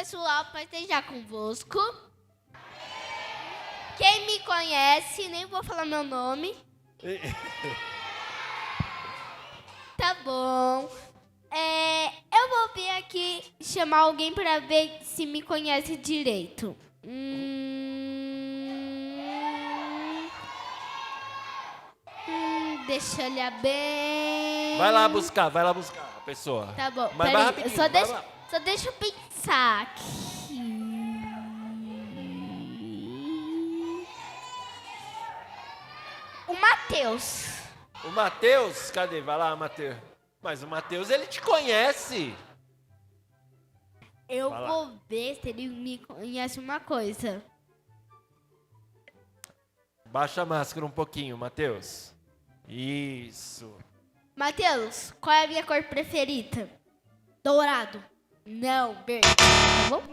pessoal, para esteja convosco. Quem me conhece, nem vou falar meu nome. Tá bom. Eu vou vir aqui chamar alguém para ver se me conhece direito. Deixa eu olhar bem. Vai lá buscar a pessoa. Tá bom, Mas vai peraí, rapidinho, só vai lá. deixa eu pensar aqui. O Matheus. O Matheus, cadê? Vai lá, Matheus. Mas o Matheus, ele te conhece. Eu Vai lá. vou ver se ele me conhece uma coisa. Baixa a máscara um pouquinho, Matheus. Isso. Matheus, qual é a minha cor preferida? Dourado. Não, verde. Tá bom?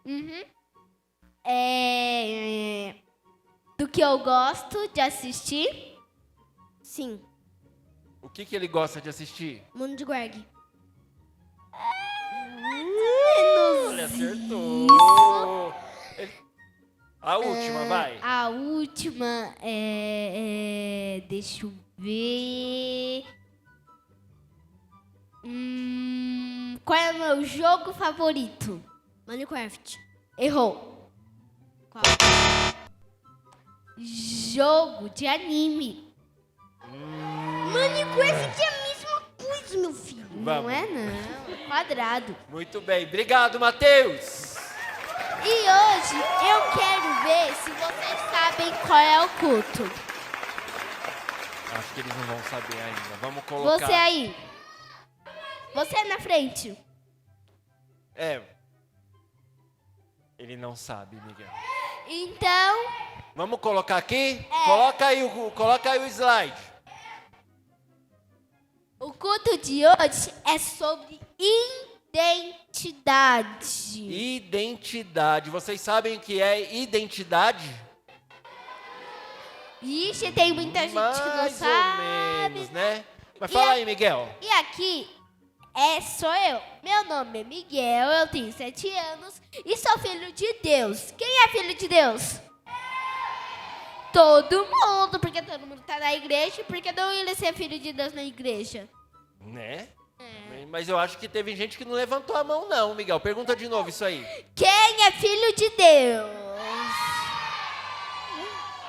Uhum. Do que eu gosto de assistir? Sim, O que ele gosta de assistir? Mundo de Greg. Ele acertou. A última, vai. A última deixa eu ver. Qual é o meu jogo favorito? Minecraft. Errou. Qual? Jogo de anime. Minecraft é a mesma coisa, meu filho. Vamos. Não é não, quadrado. Muito bem. Obrigado, Matheus. E hoje eu quero ver se vocês sabem qual é o culto. Acho que eles não vão saber ainda. Vamos colocar. Você aí. Você na frente. Ele não sabe, Miguel. Então, Vamos colocar aqui? Coloca aí o slide. o culto de hoje é sobre identidade. Identidade. Vocês sabem o que é identidade? Ixi, tem muita gente que não Mais sabe. ou menos, né? Mas E fala a- aí, Miguel. E aqui sou eu. Meu nome é Miguel, eu tenho 7 anos e sou filho de Deus. Quem é filho de Deus? Todo mundo, porque todo mundo tá na igreja. Por que não ia ser filho de Deus na igreja? Né? Mas eu acho que teve gente que não levantou a mão, não, Miguel. Pergunta de novo isso aí. Quem é filho de Deus?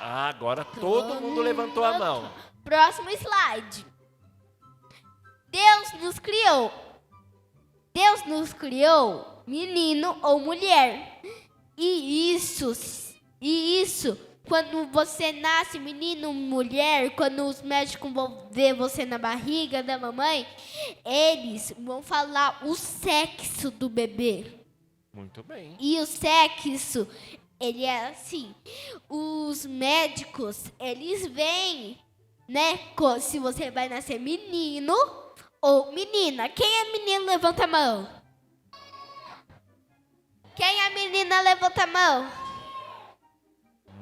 Ah, agora todo mundo levantou a mão. Próximo slide. Deus nos criou. Deus nos criou menino ou mulher. E isso, quando você nasce menino ou mulher, quando os médicos vão ver você na barriga da mamãe, eles vão falar o sexo do bebê. Muito bem. E o sexo, ele é assim. Os médicos, eles veem, né? Se você vai nascer menino ou menina. Quem é menino, levanta a mão. Quem é menina, levanta a mão.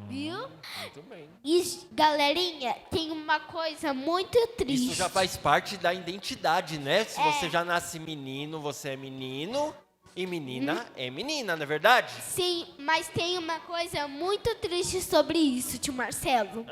Viu? Muito bem. E, galerinha, tem uma coisa muito triste. Isso já faz parte da identidade, né? Se você já nasce menino, você é menino. E menina é menina, não é verdade? Sim, mas tem uma coisa muito triste sobre isso, tio Marcelo.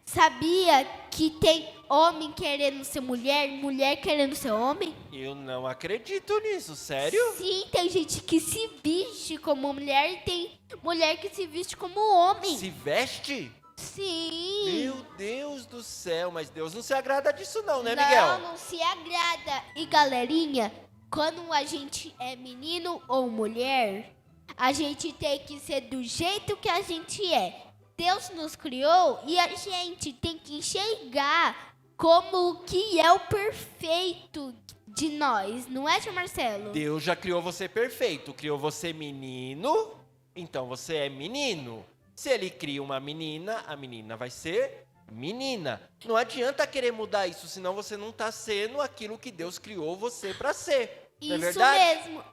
Sabia que tem homem querendo ser mulher, mulher querendo ser homem? Eu não acredito nisso, sério? Sim, tem gente que se veste como mulher e tem mulher que se veste como homem. Se veste? Sim. Meu Deus do céu, mas Deus não se agrada disso não, né, Miguel? Não se agrada. E galerinha, quando a gente é menino ou mulher, a gente tem que ser do jeito que a gente é. Deus nos criou e a gente tem que enxergar como que é o perfeito de nós, não é, tio Marcelo? Deus já criou você perfeito, criou você menino, então você é menino. Se ele cria uma menina, a menina vai ser menina. Não adianta querer mudar isso, senão você não está sendo aquilo que Deus criou você para ser. Não é Isso verdade? mesmo,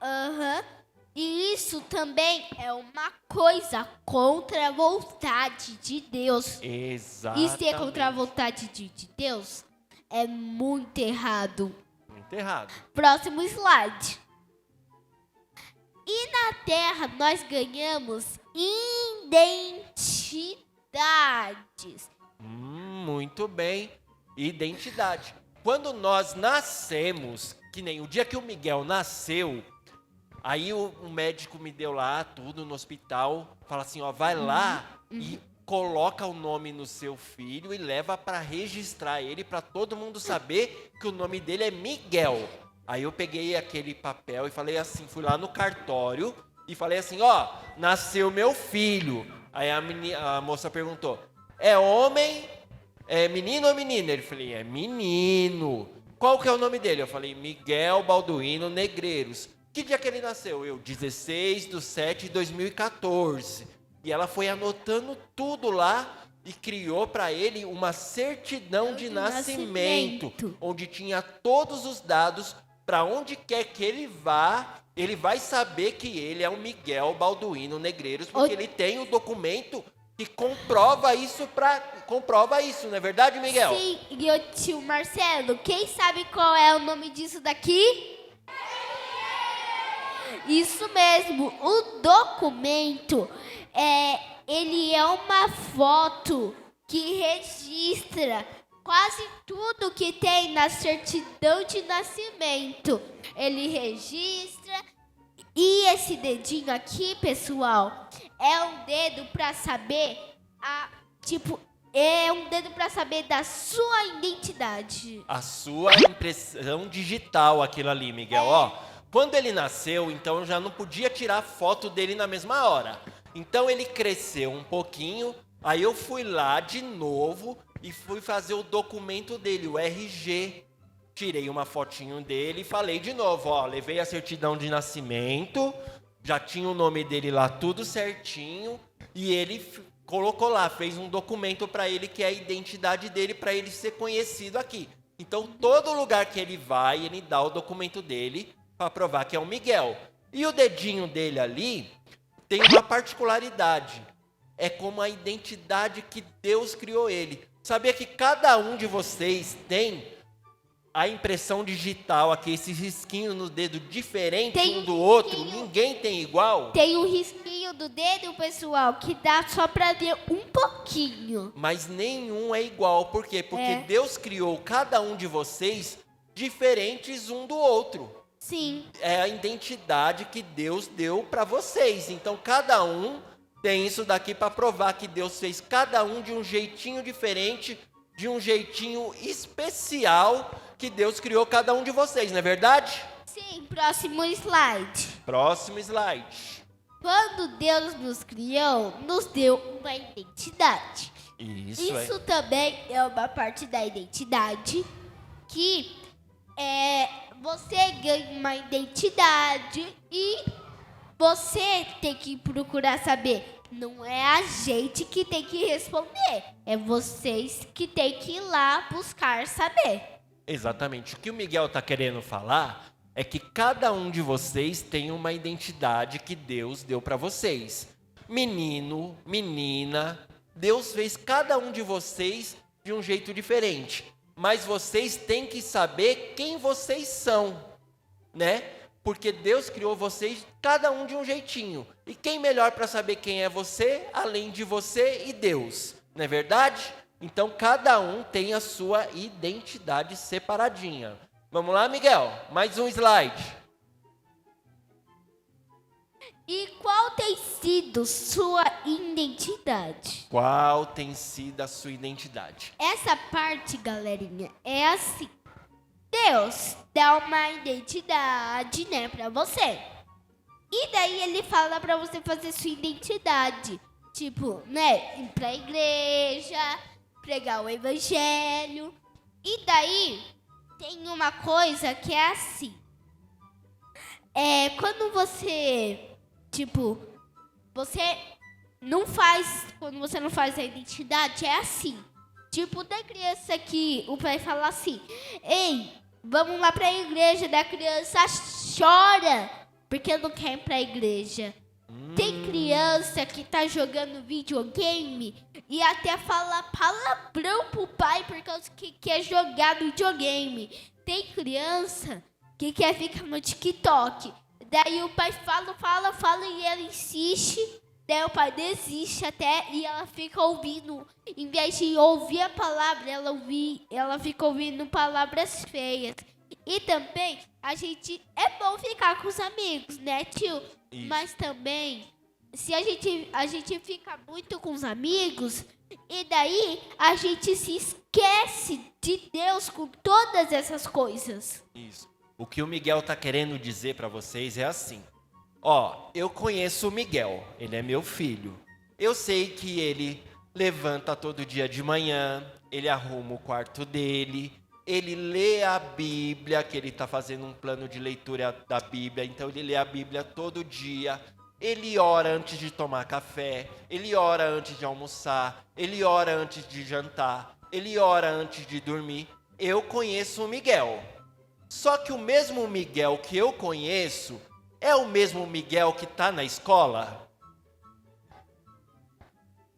E isso também é uma coisa contra a vontade de Deus. Exatamente. E se é contra a vontade de Deus, é muito errado. Muito errado. Próximo slide. E na Terra nós ganhamos identidades. Muito bem. Identidade. Quando nós nascemos, que nem o dia que o Miguel nasceu, aí o médico me deu lá tudo no hospital, fala assim, ó, vai lá e coloca o nome no seu filho e leva para registrar ele, para todo mundo saber que o nome dele é Miguel. Aí eu peguei aquele papel e falei assim, fui lá no cartório e falei assim, ó, nasceu meu filho. Aí a moça perguntou, é homem, é menino ou menina? Ele falei, é menino. Qual que é o nome dele? Eu falei, Miguel Balduino Negreiros. Que dia que ele nasceu? Eu, 16/7/2014. E ela foi anotando tudo lá e criou para ele uma certidão de nascimento, onde tinha todos os dados para onde quer que ele vá, ele vai saber que ele é o Miguel Balduino Negreiros, porque ele tem o documento que comprova isso, não é verdade, Miguel? Sim, e o tio Marcelo, quem sabe qual é o nome disso daqui? Isso mesmo, o documento, ele é uma foto que registra quase tudo que tem na certidão de nascimento. Ele registra, e esse dedinho aqui, pessoal, é um dedo para saber é um dedo para saber da sua identidade. A sua impressão digital, aquilo ali, Miguel, ó. Quando ele nasceu, então eu já não podia tirar foto dele na mesma hora. Então ele cresceu um pouquinho, aí eu fui lá de novo e fui fazer o documento dele, o RG. Tirei uma fotinho dele e falei de novo, ó, levei a certidão de nascimento, já tinha o nome dele lá tudo certinho, e ele colocou lá, fez um documento para ele que é a identidade dele, para ele ser conhecido aqui. Então, todo lugar que ele vai, ele dá o documento dele para provar que é o Miguel. E o dedinho dele ali tem uma particularidade, é como a identidade que Deus criou ele. Sabia que cada um de vocês tem a impressão digital aqui, esse risquinho no dedo diferente um do outro, ninguém tem igual? Tem um risquinho do dedo, pessoal, que dá só para ver um pouquinho. Mas nenhum é igual, por quê? Porque Deus criou cada um de vocês diferentes um do outro. Sim. É a identidade que Deus deu para vocês, então cada um tem isso daqui para provar que Deus fez cada um de um jeitinho diferente, de um jeitinho especial, que Deus criou cada um de vocês, não é verdade? Sim, próximo slide. Próximo slide. Quando Deus nos criou, nos deu uma identidade. Isso também é uma parte da identidade que você ganha uma identidade e você tem que procurar saber. Não é a gente que tem que responder, é vocês que tem que ir lá buscar saber. Exatamente. O que o Miguel está querendo falar é que cada um de vocês tem uma identidade que Deus deu para vocês. Menino, menina, Deus fez cada um de vocês de um jeito diferente. Mas vocês têm que saber quem vocês são, né? Porque Deus criou vocês, cada um de um jeitinho. E quem melhor para saber quem é você, além de você e Deus, não é verdade? Então, cada um tem a sua identidade separadinha. Vamos lá, Miguel? Mais um slide. E qual tem sido sua identidade? Qual tem sido a sua identidade? Essa parte, galerinha, é assim. Deus dá uma identidade, né, pra você. E daí ele fala pra você fazer sua identidade. Tipo, né, ir pra igreja, pregar o evangelho. E daí tem uma coisa que é assim. Quando você, tipo, quando você não faz a identidade, é assim. Tipo, da criança que o pai fala assim, ei, vamos lá pra igreja, da criança chora, porque não quer ir pra igreja. Tem criança que tá jogando videogame e até fala palavrão pro pai por causa que quer jogar videogame. Tem criança que quer ficar no TikTok. Daí o pai fala e ela insiste. Daí o pai desiste até e ela fica ouvindo. Em vez de ouvir a palavra, ela fica ouvindo palavras feias. E também, é bom ficar com os amigos, né, tio? Isso. Mas também, se a gente fica muito com os amigos, e daí a gente se esquece de Deus com todas essas coisas. Isso. O que o Miguel tá querendo dizer para vocês é assim. Ó, eu conheço o Miguel, ele é meu filho. Eu sei que ele levanta todo dia de manhã, ele arruma o quarto dele, ele lê a Bíblia, que ele está fazendo um plano de leitura da Bíblia, então ele lê a Bíblia todo dia. Ele ora antes de tomar café, ele ora antes de almoçar, ele ora antes de jantar, ele ora antes de dormir. Eu conheço o Miguel. Só que o mesmo Miguel que eu conheço é o mesmo Miguel que está na escola?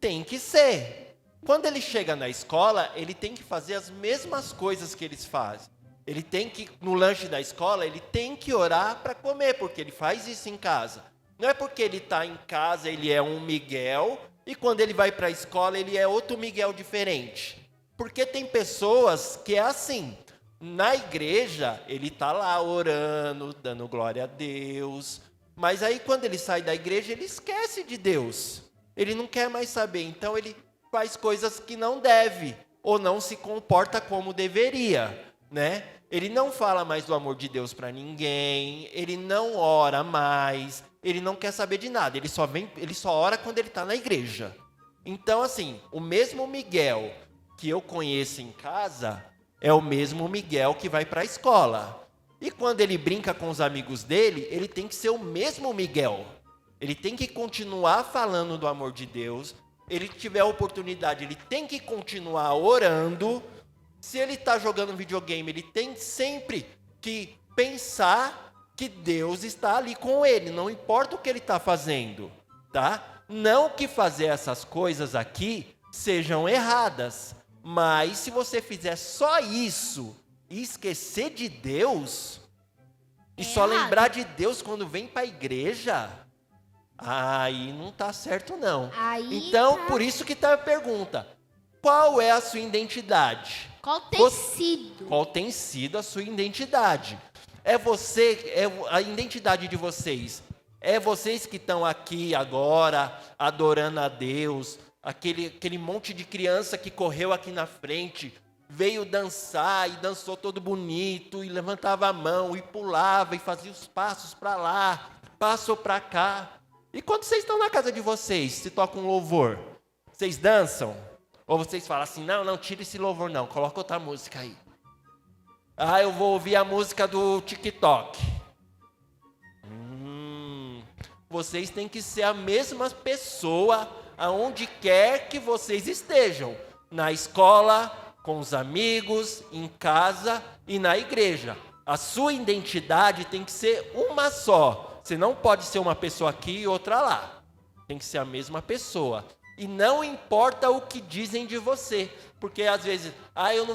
Tem que ser. Quando ele chega na escola, ele tem que fazer as mesmas coisas que eles fazem. Ele tem que, no lanche da escola, ele tem que orar para comer, porque ele faz isso em casa. Não é porque ele está em casa, ele é um Miguel, e quando ele vai para a escola, ele é outro Miguel diferente. Porque tem pessoas que é assim. Na igreja, ele está lá orando, dando glória a Deus. Mas aí, quando ele sai da igreja, ele esquece de Deus. Ele não quer mais saber. Então, ele faz coisas que não deve, ou não se comporta como deveria, né? Ele não fala mais do amor de Deus para ninguém, ele não ora mais, ele não quer saber de nada, ele só ora quando ele está na igreja. Então, assim, o mesmo Miguel que eu conheço em casa é o mesmo Miguel que vai para a escola. E quando ele brinca com os amigos dele, ele tem que ser o mesmo Miguel. Ele tem que continuar falando do amor de Deus. Ele tiver a oportunidade, ele tem que continuar orando. Se ele está jogando videogame, ele tem sempre que pensar que Deus está ali com ele, não importa o que ele está fazendo, tá? Não que fazer essas coisas aqui sejam erradas, mas se você fizer só isso e esquecer de Deus, e só lembrar de Deus quando vem para a igreja, aí não tá certo não. Então, por isso que tá a pergunta. Qual é a sua identidade? Qual tem sido? Qual tem sido a sua identidade? A identidade de vocês. É vocês que estão aqui agora, adorando a Deus. Aquele monte de criança que correu aqui na frente, veio dançar e dançou todo bonito, e levantava a mão, e pulava, e fazia os passos para lá, passo para cá. E quando vocês estão na casa de vocês, se toca um louvor, vocês dançam? Ou vocês falam assim, não, tira esse louvor não, coloca outra música aí. Eu vou ouvir a música do TikTok. Vocês têm que ser a mesma pessoa aonde quer que vocês estejam. Na escola, com os amigos, em casa e na igreja. A sua identidade tem que ser uma só. Você não pode ser uma pessoa aqui e outra lá. Tem que ser a mesma pessoa. E não importa o que dizem de você. Porque às vezes, eu não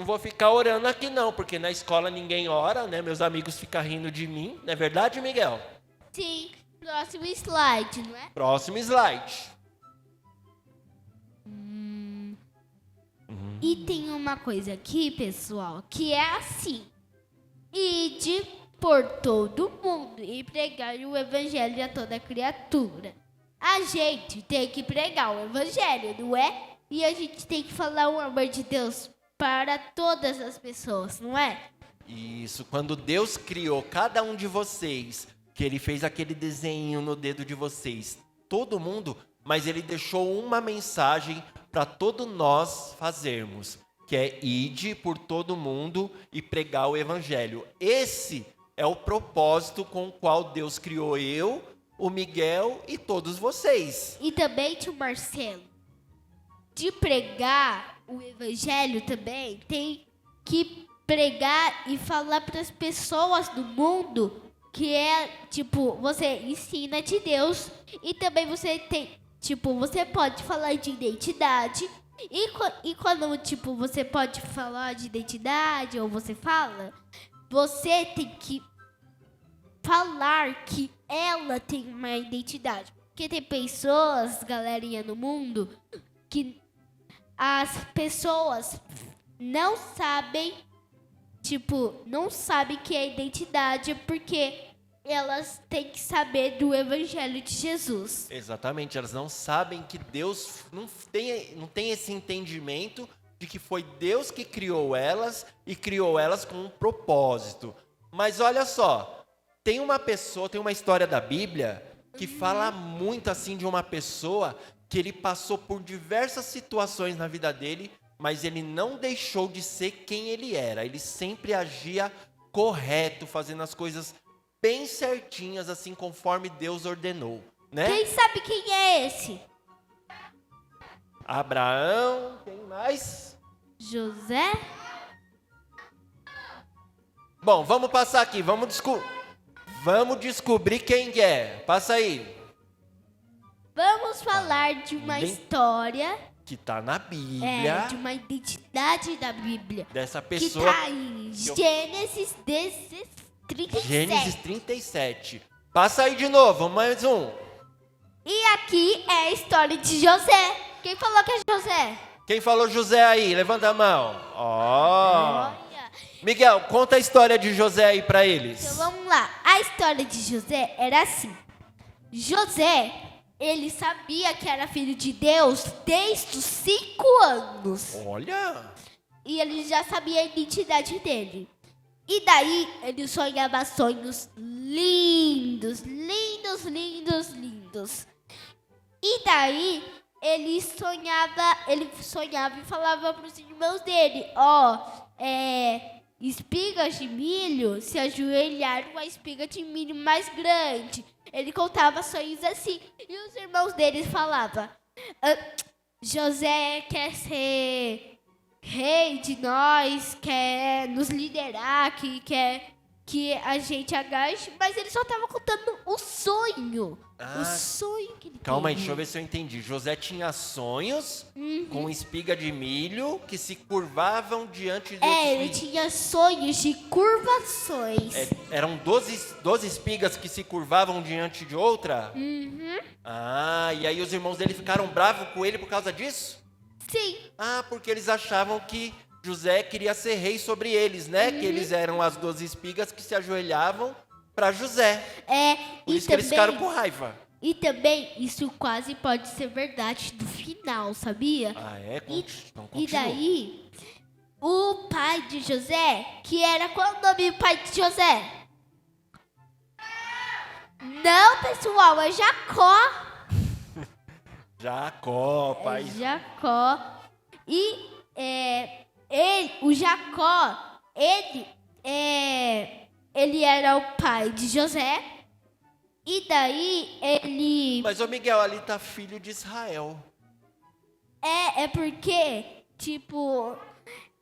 vou ficar orando aqui não, porque na escola ninguém ora, né? Meus amigos ficam rindo de mim. Não é verdade, Miguel? Sim. Próximo slide, não é? Próximo slide. E tem uma coisa aqui, pessoal, que é assim. Ide por todo mundo e pregar o evangelho a toda criatura. A gente tem que pregar o evangelho, não é? E a gente tem que falar o amor de Deus para todas as pessoas, não é? Isso, quando Deus criou cada um de vocês, que ele fez aquele desenho no dedo de vocês, todo mundo, mas ele deixou uma mensagem para todos nós fazermos, que é ide por todo mundo e pregar o evangelho. Esse é o propósito com o qual Deus criou eu, o Miguel e todos vocês. E também, tio Marcelo, de pregar o evangelho também, tem que pregar e falar para as pessoas do mundo que é, tipo, você ensina de Deus e também você tem tipo, você pode falar de identidade. E quando, tipo, você pode falar de identidade, ou você fala, você tem que falar que ela tem uma identidade. Porque tem pessoas, galerinha no mundo, que as pessoas não sabem, tipo, não sabem que é identidade porque elas têm que saber do Evangelho de Jesus. Exatamente, elas não sabem que Deus não tem esse entendimento de que foi Deus que criou elas e criou elas com um propósito. Mas olha só, tem uma história da Bíblia que fala muito assim de uma pessoa que ele passou por diversas situações na vida dele, mas ele não deixou de ser quem ele era. Ele sempre agia correto, fazendo as coisas bem certinhas, assim conforme Deus ordenou, né? Quem sabe quem é esse? Abraão, quem mais? José? Bom, vamos passar aqui, vamos descobrir quem é. Passa aí. Vamos falar de uma Bem- história, Que tá na Bíblia, de uma identidade da Bíblia. dessa Que pessoa. tá em Gênesis 37. Gênesis 37. Passa aí de novo, mais um. E aqui é a história de José. Quem falou que é José? Quem falou José aí? Levanta a mão. Ó. Olha. Miguel, conta a história de José aí pra eles. Então vamos lá. A história de José era assim. José, ele sabia que era filho de Deus desde os 5 anos. Olha. E ele já sabia a identidade dele. E daí ele sonhava sonhos lindos, lindos, lindos, lindos. E daí ele sonhava e falava para os irmãos dele, espigas de milho se ajoelharam a espiga de milho mais grande. Ele contava sonhos assim. E os irmãos dele falavam, José quer ser rei de nós, quer nos liderar, que quer que a gente agache, mas ele só estava contando o sonho. Ah, O sonho que ele Calma aí, teve. deixa eu ver se eu entendi. José tinha sonhos com espiga de milho que se curvavam diante de outros Ele milhos. tinha sonhos de curvações. Eram 12 espigas que se curvavam diante de outra? Ah, e aí os irmãos dele ficaram bravos com ele por causa disso? Sim. Ah, porque eles achavam que José queria ser rei sobre eles, né? Que eles eram as 12 espigas que se ajoelhavam para José. Por E isso que eles ficaram com também, raiva. e também isso quase pode ser verdade no final, sabia? Ah, é? Então E continua. daí, o pai de José, que era qual o nome do pai de José? Não, pessoal, é Jacó. Jacó, pai. Jacó. E o Jacó, ele era o pai de José. E daí ele Mas o Miguel ali tá filho de Israel. é porque tipo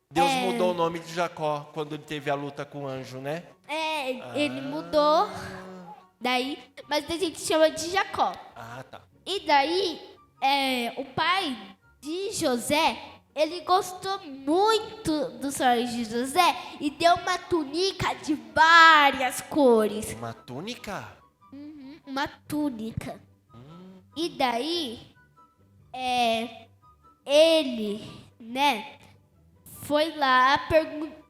Deus mudou o nome de Jacó quando ele teve a luta com o anjo, né? ele mudou daí, mas a gente chama de Jacó. Ah, tá. E daí o pai de José, ele gostou muito dos sonhos de José e deu uma túnica de várias cores. Uma túnica? Uma túnica. E daí, ele, né, foi lá,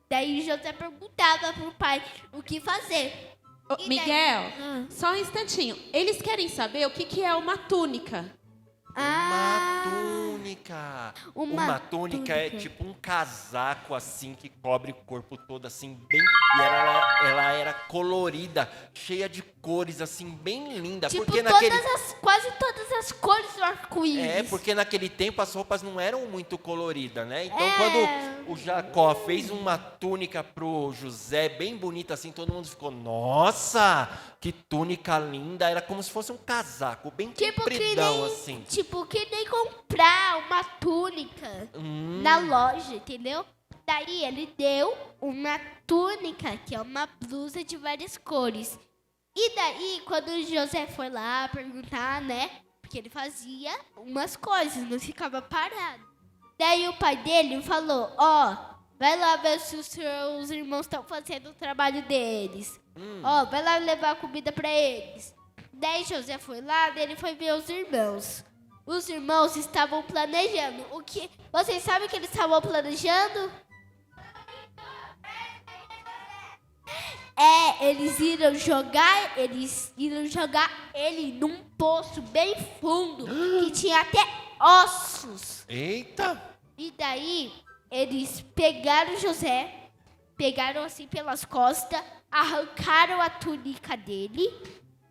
daí José perguntava pro pai o que fazer. Ô, E daí- Miguel, Ah. só um instantinho. Eles querem saber o que é uma túnica. Ah, Uma túnica. uma Uma túnica é túnica. tipo um casaco assim que cobre o corpo todo assim bem. E ela era colorida, cheia de cores assim bem linda. tipo, porque naquele quase todas as cores do arco-íris. porque naquele tempo as roupas não eram muito coloridas, né? Então É. quando o Jacó fez uma túnica pro José bem bonita assim, todo mundo ficou, nossa, que túnica linda! Era como se fosse um casaco bem compridão assim. Tipo, que nem comprar uma túnica na loja, entendeu? Daí ele deu uma túnica, que é uma blusa de várias cores. E daí, quando o José foi lá perguntar, né, Porque ele fazia umas coisas, não ficava parado. Daí o pai dele falou, vai lá ver se os seus irmãos estão fazendo o trabalho deles. Vai lá levar comida para eles. Daí José foi lá, daí ele foi ver os irmãos. Os irmãos estavam planejando. O que? Vocês sabem o que eles estavam planejando? Eles iram jogar ele num poço bem fundo, que tinha até ossos. Eita! E daí, eles pegaram José, pegaram assim pelas costas, arrancaram a túnica dele,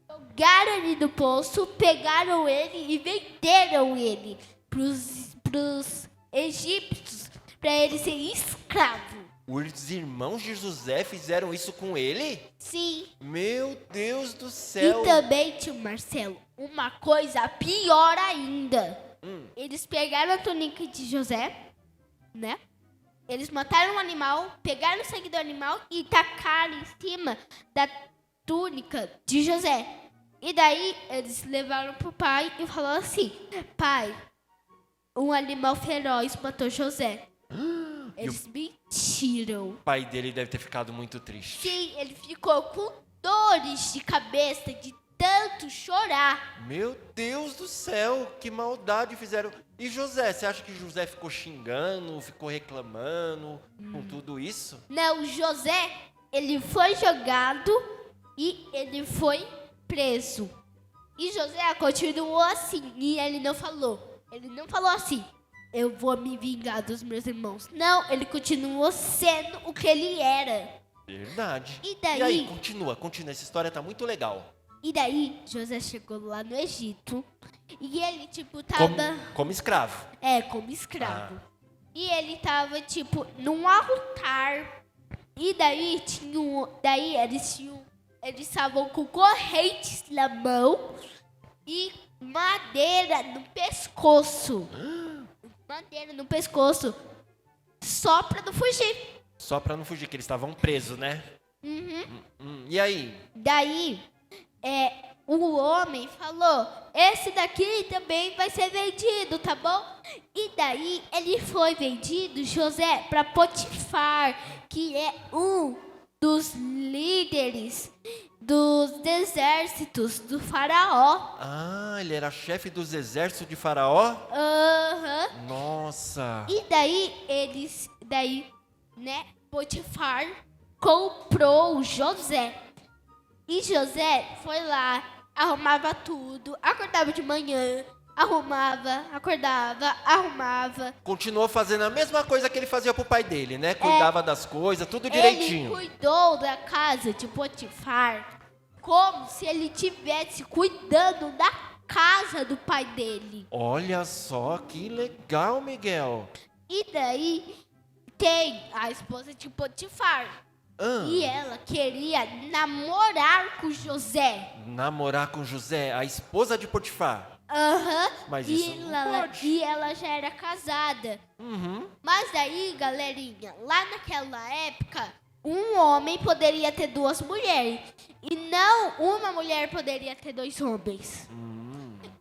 jogaram ele no poço, pegaram ele e venderam ele pros egípcios, para ele ser escravo. Os irmãos de José fizeram isso com ele? Sim. Meu Deus do céu! E também, tio Marcelo, uma coisa pior ainda. Eles pegaram a túnica de José, né? Eles mataram um animal, pegaram o sangue do animal e tacaram em cima da túnica de José. E daí, eles levaram pro pai e falaram assim, pai, um animal feroz matou José. Eles mentiram. O pai dele deve ter ficado muito triste. Sim, ele ficou com dores de cabeça de tanto chorar. Meu Deus do céu, que maldade fizeram. E José, você acha que José ficou xingando, ficou reclamando com tudo isso? Não, José, ele foi jogado e ele foi preso. E José continuou assim, e ele não falou. Ele não falou assim, eu vou me vingar dos meus irmãos. Não, ele continuou sendo o que ele era. Verdade. E daí? E aí, continua. Essa história tá muito legal. E daí, José chegou lá no Egito e ele, tava... Como escravo. Como escravo. E ele tava, num altar. E daí, eles estavam com correntes na mão e madeira no pescoço. Madeira no pescoço. Só pra não fugir. Só pra não fugir, que eles estavam presos, né? E aí? Daí, o homem falou, esse daqui também vai ser vendido, tá bom? E daí, ele foi vendido, José, para Potifar, que é um dos líderes dos exércitos do faraó. Ah, ele era chefe dos exércitos de Faraó? Aham. Nossa. E daí, Potifar comprou José. E José foi lá, arrumava tudo, acordava de manhã, arrumava. Continuou fazendo a mesma coisa que ele fazia pro pai dele, né? Cuidava das coisas, tudo direitinho. Ele cuidou da casa de Potifar como se ele estivesse cuidando da casa do pai dele. Olha só, que legal, Miguel. E daí tem a esposa de Potifar. E ela queria namorar com José. Namorar com José, a esposa de Potifar. Aham. Mas isso não pode. E ela já era casada. Mas daí, galerinha, lá naquela época, um homem poderia ter 2 mulheres. E não uma mulher poderia ter 2 homens.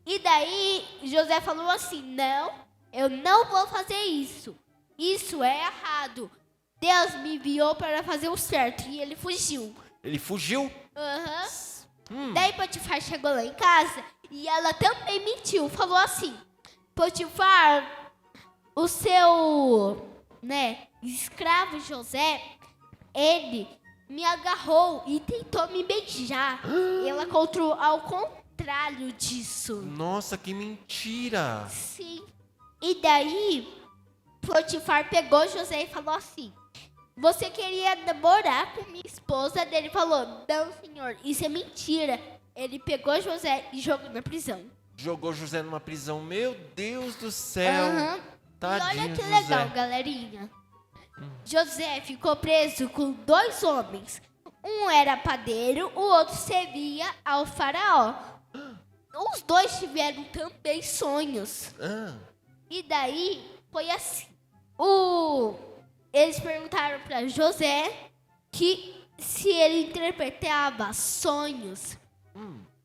E daí, José falou assim, não, eu não vou fazer isso. Isso é errado. Deus me enviou para fazer o certo. E ele fugiu. Ele fugiu? Aham. Daí Potifar chegou lá em casa e ela também mentiu. Falou assim, Potifar, o seu, escravo José, ele me agarrou e tentou me beijar. E ela contou ao contrário disso. Nossa, que mentira. Sim. E daí, Potifar pegou José e falou assim, você queria namorar com minha esposa? Ele falou, não, senhor, isso é mentira. Ele pegou José e jogou na prisão. Jogou José numa prisão. Meu Deus do céu. Tadinho, E olha que José. legal, galerinha. José ficou preso com 2 homens. Um era padeiro, o outro servia ao faraó. Os 2 tiveram também sonhos. E daí, foi assim. Eles perguntaram para José que se ele interpretava sonhos.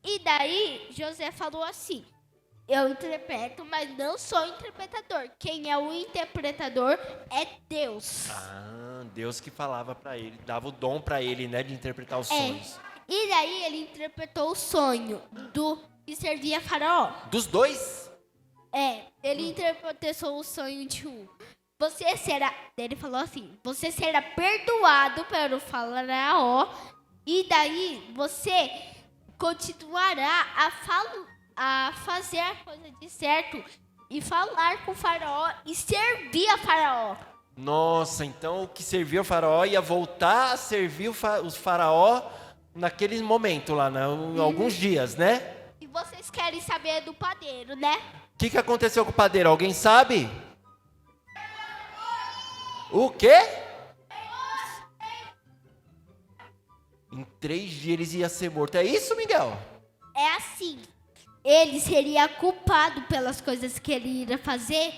E daí, José falou assim, Eu interpreto, mas não sou interpretador. Quem é o interpretador é Deus. Ah, Deus que falava pra ele, dava o dom pra ele, né, de interpretar os sonhos. E daí ele interpretou o sonho do que servia Faraó. Dos dois? Ele interpretou o sonho de um. Você será, ele falou assim, você será perdoado pelo Faraó e daí você continuará a fazer a coisa de certo e falar com o Faraó e servir a Faraó. Nossa, então o que servia o faraó ia voltar a servir os faraó naquele momento lá, em alguns dias, né? E vocês querem saber do padeiro, né? O que aconteceu com o padeiro? Alguém sabe? O quê? Em 3 dias eles iam ser mortos. É isso, Miguel? É assim, ele seria culpado pelas coisas que ele iria fazer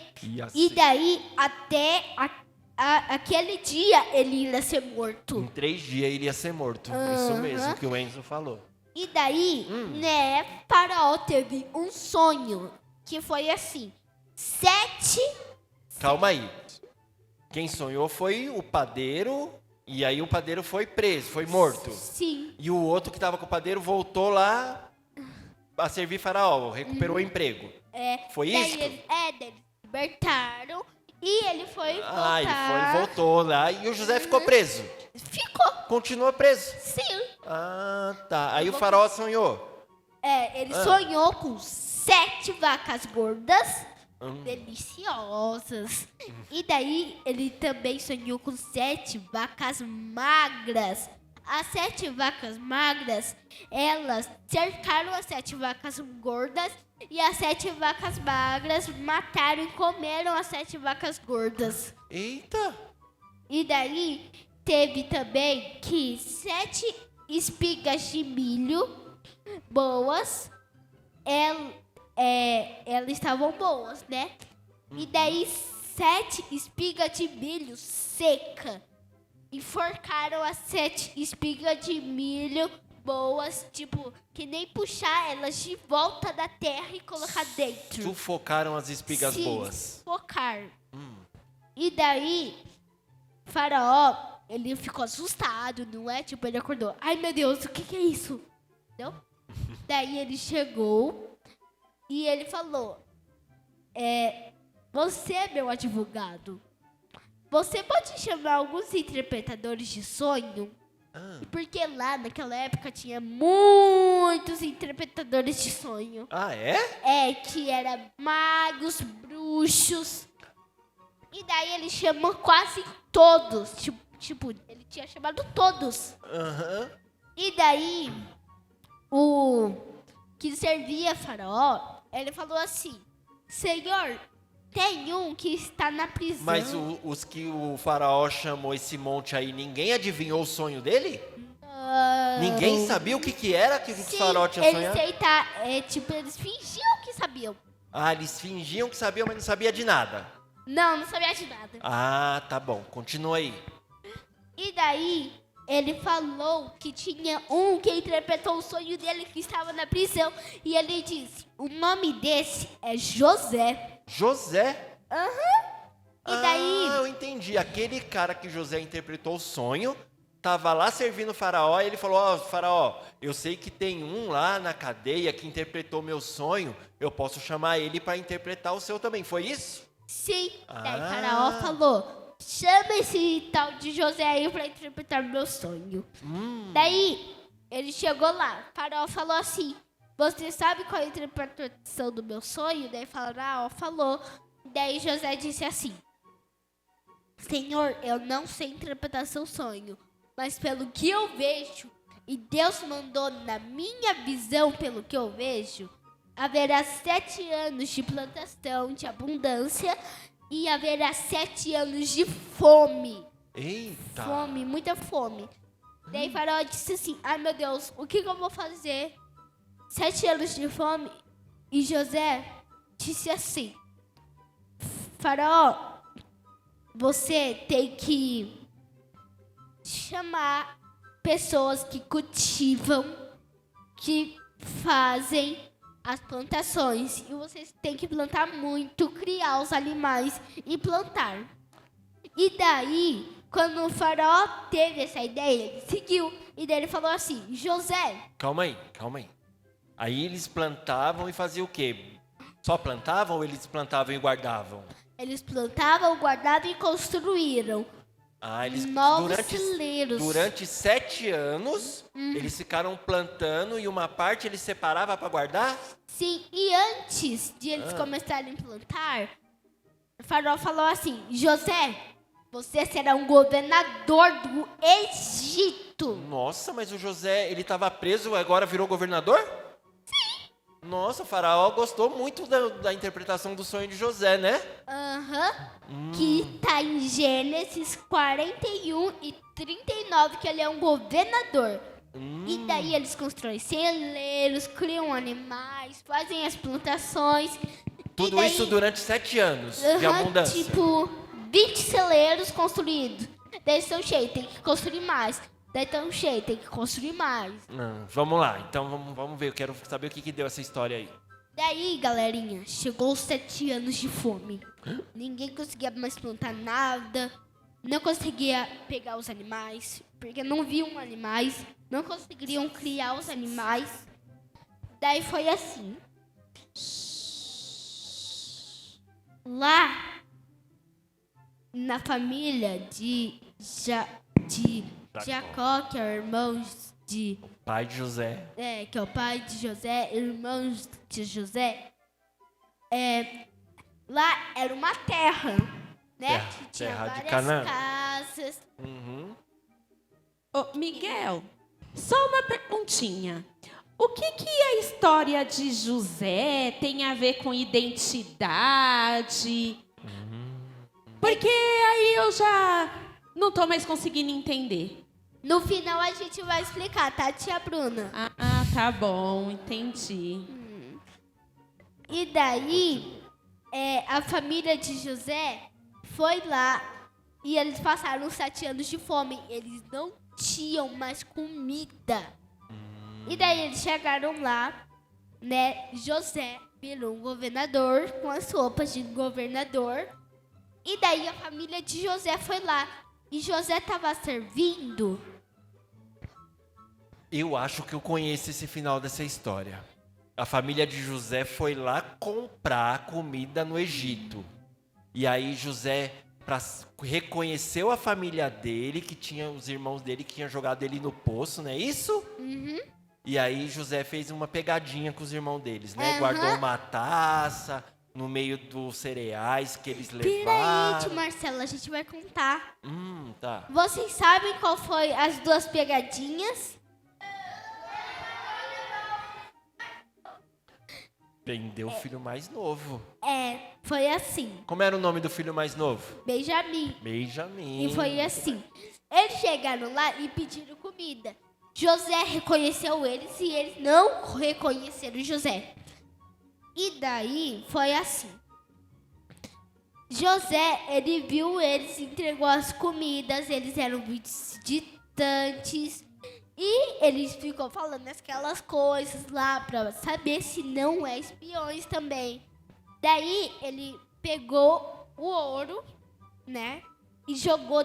e daí até aquele dia ele iria ser morto. Em 3 dias ele ia ser morto. Isso mesmo que o Enzo falou. E daí, né, Faraó teve um sonho que foi assim, 7... Calma aí. Quem sonhou foi o padeiro, e aí o padeiro foi preso, foi morto. Sim, E o outro que estava com o padeiro voltou lá a servir faraó, recuperou o emprego. Foi daí isso? eles libertaram e ele foi voltar. Ele voltou lá e o José ficou preso. Ficou, Continuou preso. sim. Ah, tá. Aí o faraó sonhou. Ele sonhou com 7 vacas gordas, deliciosas. E daí ele também sonhou com 7 vacas magras. As 7 vacas magras, elas cercaram as 7 vacas gordas e as 7 vacas magras mataram e comeram as 7 vacas gordas. Eita! E daí teve também que 7 espigas de milho boas, elas estavam boas, né? E daí 7 espigas de milho seca. Enforcaram as 7 espigas de milho boas, tipo, que nem puxar elas de volta da terra e colocar dentro. Sufocaram as espigas Sim, boas. sufocar. E daí, Faraó, ele ficou assustado, não é? Tipo, ele acordou. Ai, meu Deus, o que é isso? Entendeu? Daí ele chegou e ele falou, você é meu advogado. Você pode chamar alguns interpretadores de sonho? Porque lá naquela época tinha muitos interpretadores de sonho. Ah, é? Que era magos, bruxos. E daí ele chamou quase todos. Tipo, ele tinha chamado todos. Aham. E daí, o que servia Faraó, ele falou assim, Senhor, tem um que está na prisão. Mas os que o faraó chamou esse monte aí, ninguém adivinhou o sonho dele? Ninguém sabia o que era que o faraó tinha sonhado? Eles fingiam que sabiam. Ah, eles fingiam que sabiam, mas não sabia de nada. Não sabia de nada. Ah, tá bom. Continua aí. E daí, ele falou que tinha um que interpretou o sonho dele que estava na prisão. E ele disse, o nome desse é José. José? E daí... Ah, eu entendi. Aquele cara que José interpretou o sonho, tava lá servindo o faraó, e ele falou, faraó, eu sei que tem um lá na cadeia que interpretou meu sonho, eu posso chamar ele para interpretar o seu também. Foi isso? Sim. Daí Faraó falou, chama esse tal de José aí para interpretar meu sonho. Daí, ele chegou lá, Faraó falou assim, você sabe qual é a interpretação do meu sonho? Daí Faraó falou. Daí José disse assim, Senhor, eu não sei interpretar seu sonho, mas pelo que eu vejo, e Deus mandou na minha visão pelo que eu vejo, haverá 7 anos de plantação, de abundância, e haverá 7 anos de fome. Eita! Fome, muita fome. Daí Faraó disse assim, ai meu Deus, o que eu vou fazer? 7 anos de fome. E José disse assim, Faraó, você tem que chamar pessoas que cultivam, que fazem as plantações. E vocês têm que plantar muito, criar os animais e plantar. E daí, quando o faraó teve essa ideia, ele seguiu. E daí ele falou assim, José, Calma aí. Aí eles plantavam e faziam o quê? Só plantavam ou eles plantavam e guardavam? eles plantavam, guardavam e construíram Eles novos celeiros. durante 7 anos, eles ficaram plantando e uma parte eles separavam para guardar? Sim, e antes de eles começarem a plantar, o faraó falou assim, José, você será um governador do Egito. Nossa, mas o José, ele estava preso e agora virou governador? Nossa, o faraó gostou muito da interpretação do sonho de José, né? Que tá em Gênesis 41 e 39, que ele é um governador. E daí eles constroem celeiros, criam animais, fazem as plantações. Tudo e daí, isso durante 7 anos de abundância. tipo, 20 celeiros construídos. Daí estão cheios, tem que construir mais. Daí estão cheios, tem que construir mais. Vamos lá, então vamos ver, eu quero saber o que deu essa história aí. Daí, galerinha, chegou os 7 anos de fome. Ninguém conseguia mais plantar nada. Não conseguia pegar os animais, porque não viam animais. Não conseguiriam criar os animais. Daí foi assim. Lá, na família de Jacó, que é o irmão de... Pai de José. que é o pai de José, irmãos de José. Lá era uma terra, né? Que tinha terra de várias Canaã. casas. Ô, Miguel, só uma perguntinha. O que a história de José tem a ver com identidade? Porque aí eu já não tô mais conseguindo entender. No final a gente vai explicar, tá, tia Bruna? Ah, tá bom, entendi. E daí, a família de José foi lá e eles passaram 7 anos de fome. Eles não tinham mais comida. E daí eles chegaram lá, né? José virou um governador com as roupas de governador. E daí a família de José foi lá. E José estava servindo. Eu acho que eu conheço esse final dessa história. A família de José foi lá comprar comida no Egito. E aí José reconheceu a família dele, que tinha os irmãos dele que tinham jogado ele no poço, não é isso? E aí José fez uma pegadinha com os irmãos deles, né? Guardou uma taça no meio dos cereais que eles Peraí, levaram. tio Marcelo, a gente vai contar. Tá. Vocês sabem qual foi as 2 pegadinhas? Prendeu o filho mais novo. Foi assim. Como era o nome do filho mais novo? Benjamin. Benjamin. E foi assim. Eles chegaram lá e pediram comida. José reconheceu eles e eles não reconheceram José. E daí foi assim. José, ele viu eles, entregou as comidas, eles eram distantes. E eles ficou falando aquelas coisas lá pra saber se não é espiões também. Daí ele pegou o ouro, né? E jogou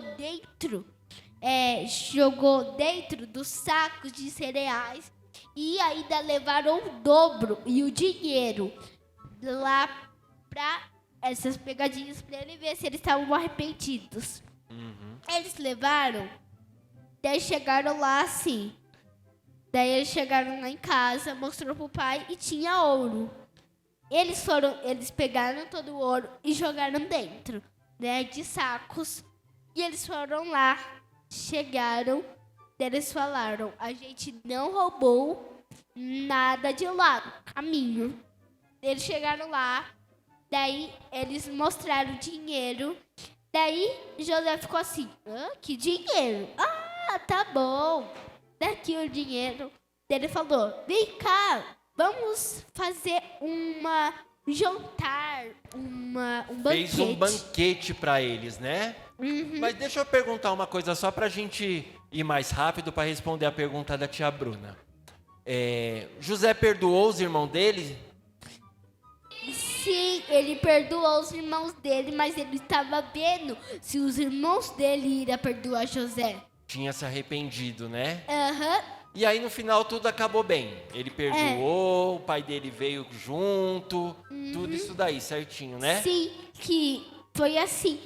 dentro dos sacos de cereais. E ainda levaram o dobro e o dinheiro lá pra essas pegadinhas pra ele ver se eles estavam arrependidos. Eles levaram, daí chegaram lá assim. Daí eles chegaram lá em casa, mostrou pro pai e tinha ouro. Eles pegaram todo o ouro e jogaram dentro, né, de sacos. E eles foram lá, chegaram, daí eles falaram, a gente não roubou nada de lá, caminho. Eles chegaram lá, daí eles mostraram o dinheiro. Daí José ficou assim, que dinheiro? Ah, tá bom, daqui o dinheiro. Daí ele falou, vem cá, vamos fazer um jantar, um banquete. Fez um banquete para eles, né? Mas deixa eu perguntar uma coisa só pra gente ir mais rápido para responder a pergunta da tia Bruna. José perdoou os irmãos dele Sim, ele perdoou os irmãos dele, mas ele estava vendo se os irmãos dele iriam perdoar José. Tinha se arrependido, né? Aham. E aí no final tudo acabou bem. Ele perdoou, o pai dele veio junto, tudo isso daí, certinho, né? Sim, que foi assim.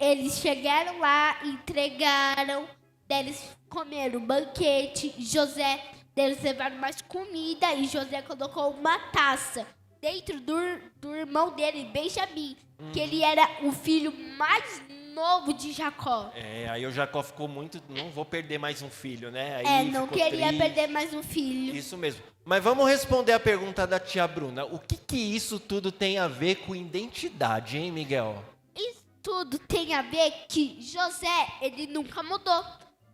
Eles chegaram lá, entregaram, daí eles comeram um banquete. José, daí eles levaram mais comida e José colocou uma taça dentro do irmão dele, Benjamim, que ele era o filho mais novo de Jacó. Aí o Jacó ficou muito, não vou perder mais um filho, né? Aí Não ficou queria triste. perder mais um filho. Isso mesmo. Mas vamos responder a pergunta da tia Bruna. O que isso tudo tem a ver com identidade, hein, Miguel? Isso tudo tem a ver que José, ele nunca mudou.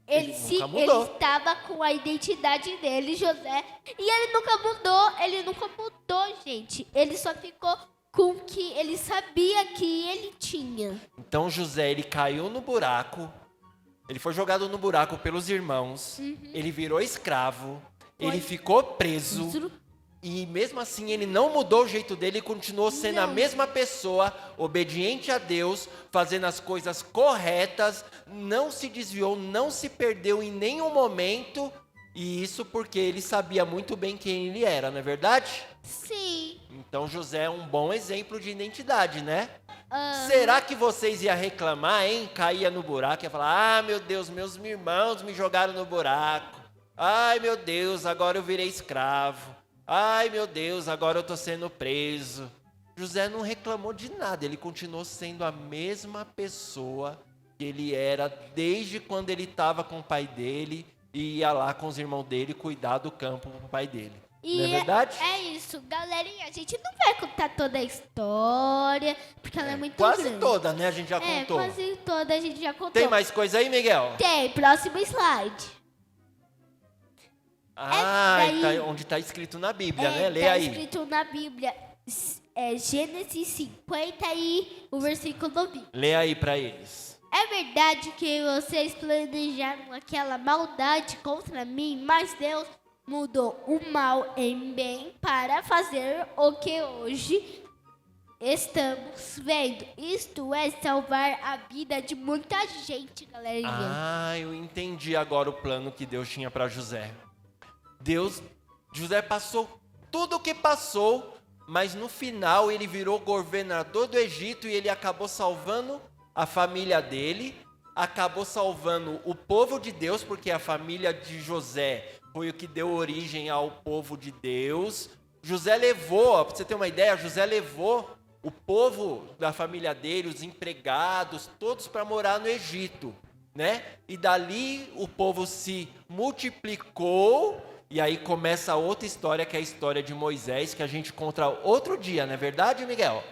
Ele mudou. estava com a identidade dele, José. E ele nunca mudou, gente. Ele só ficou com o que ele sabia que ele tinha. Então José, ele caiu no buraco, ele foi jogado no buraco pelos irmãos, ele virou escravo, ele ficou preso, e mesmo assim ele não mudou o jeito dele, continuou sendo a mesma pessoa, obediente a Deus, fazendo as coisas corretas, não se desviou, não se perdeu em nenhum momento, e isso porque ele sabia muito bem quem ele era, não é verdade? Sim. Então José é um bom exemplo de identidade, né? Será que vocês iam reclamar, hein? Caía no buraco e ia falar, meu Deus, meus irmãos me jogaram no buraco. Ai, meu Deus, agora eu virei escravo. Ai, meu Deus, agora eu estou sendo preso. José não reclamou de nada, ele continuou sendo a mesma pessoa que ele era desde quando ele estava com o pai dele e ia lá com os irmãos dele cuidar do campo com o pai dele. E Não é verdade? É isso, galerinha. A gente não vai contar toda a história, porque ela é muito Quase grande. toda, né? A gente já contou. Quase toda a gente já contou. Tem mais coisa aí, Miguel? Tem, próximo slide. daí- Tá onde está escrito na Bíblia, né? Lê tá aí. escrito na Bíblia, Gênesis 50 e o versículo 20. Lê aí para eles. É verdade que vocês planejaram aquela maldade contra mim, mas Deus mudou o mal em bem para fazer o que hoje estamos vendo. Isto é salvar a vida de muita gente, galerinha. Eu entendi agora o plano que Deus tinha para José. José passou tudo o que passou, mas no final ele virou governador do Egito e ele acabou salvando a família dele, acabou salvando o povo de Deus, porque a família de José foi o que deu origem ao povo de Deus. José levou, para você ter uma ideia, José levou o povo da família dele, os empregados, todos para morar no Egito, né? E dali o povo se multiplicou, e aí começa outra história, que é a história de Moisés, que a gente conta outro dia, não é verdade, Miguel?